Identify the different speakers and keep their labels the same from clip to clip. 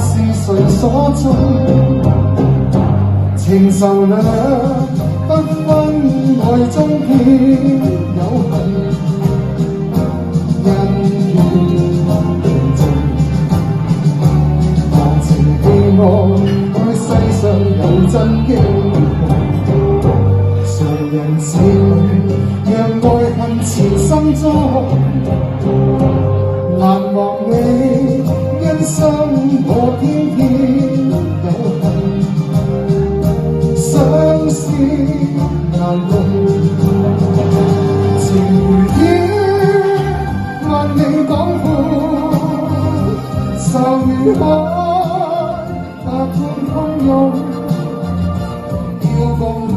Speaker 1: 是誰所種？情仇兩不分，愛中偏有恨，恩怨平靜，但情希望愛世上有真經。誰人似你，讓愛恨纏心中，難忘你，因心我偏偏有恨，相思難共，情如煙，萬里廣闊，愁如海，百般洶湧，要共對。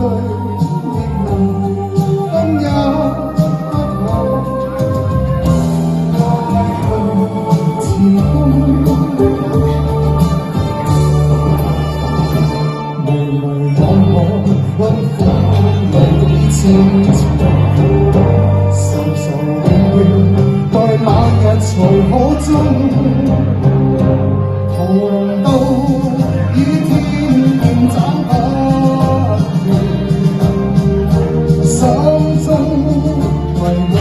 Speaker 1: 愁愁永永，待那日才可終。屠龍刀與天劍斬不斷，心中迷夢。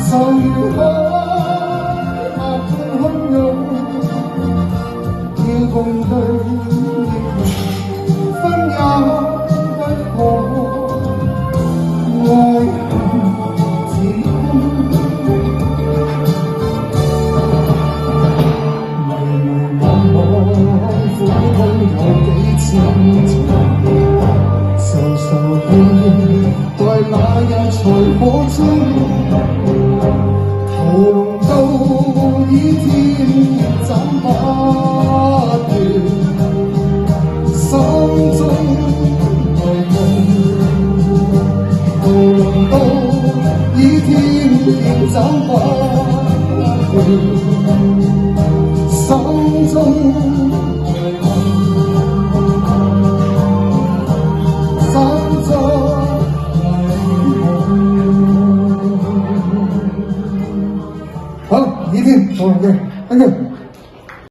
Speaker 1: 愁如海，百般洶湧，要共對亦難，分也不可，愛恨似空。迷迷惘惘，苦空有幾千場，愁愁怨怨，待那日才可終。屠龍刀與天斬不斷，心中迷夢。屠龍刀與天斬不斷，心中迷夢，心中。好，一定，好，OK，thank you。